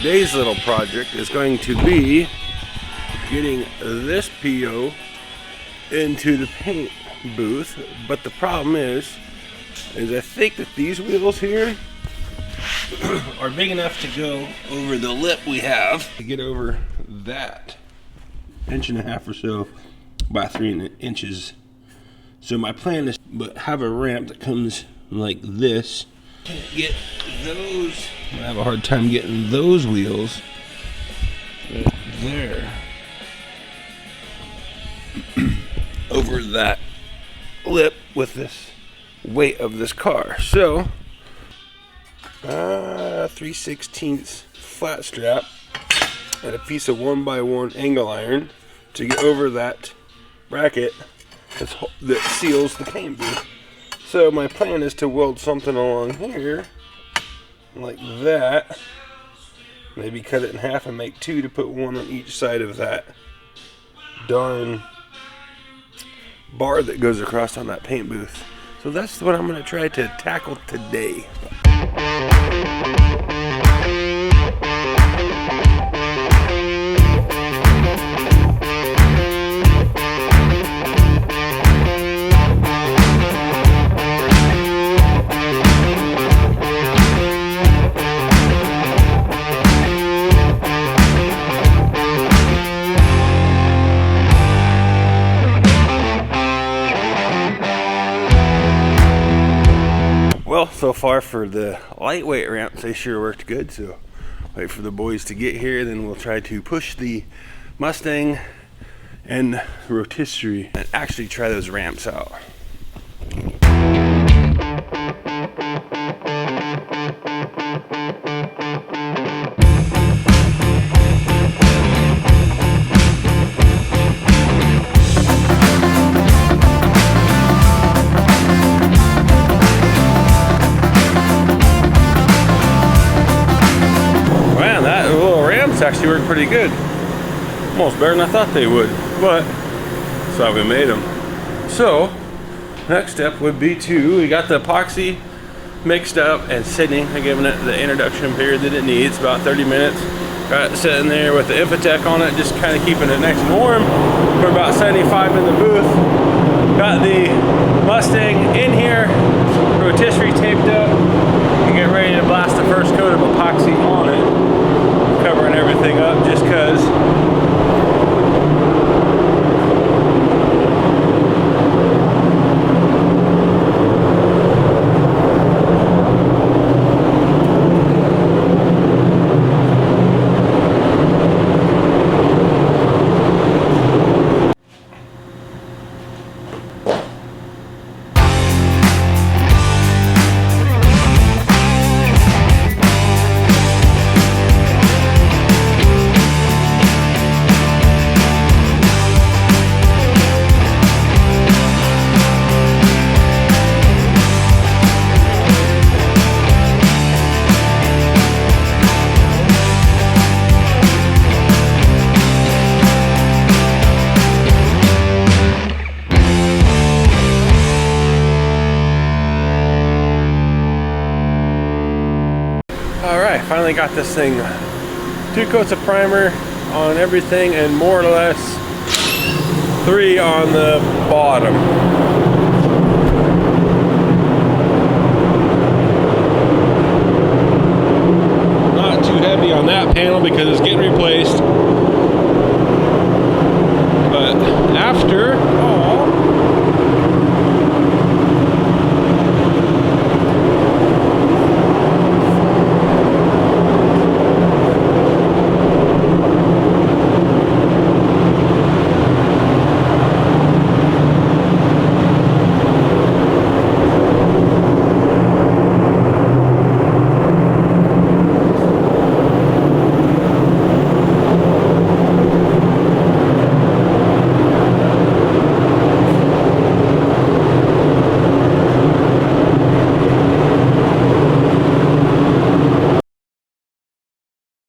today's little project is going to be getting this PO into the paint booth, but the problem is I think that these wheels here are big enough to go over the lip we have to get over that 1.5 inches or so by 3 inches. So my plan is to have a ramp that comes like this. Get those. I have a hard time getting those wheels right there over that lip with this weight of this car. So 3/16 flat strap and a piece of 1x1 angle iron to get over that bracket that seals the paint booth. So my plan is to weld something along here like that, maybe cut it in half and make two to put one on each side of that darn bar that goes across on that paint booth. So that's what I'm going to try to tackle today. Well, so far for the lightweight ramps, they sure worked good. So wait for the boys to get here, then we'll try to push the Mustang and rotisserie and actually try those ramps out. Actually worked pretty good, almost better than I thought they would, but that's why we made them. So next step would be we got the epoxy mixed up and sitting. I given it the introduction period that it needs, about 30 minutes. Got it sitting there with the Infotech on it, just kind of keeping it nice and warm. We're about 75 in the booth. Got the Mustang in here, rotisserie taped up, and get ready to blast the first coat of epoxy on it, covering everything up just because finally got this thing 2 coats of primer on everything and more or less 3 on the bottom. Not too heavy on that panel because it's getting replaced, but after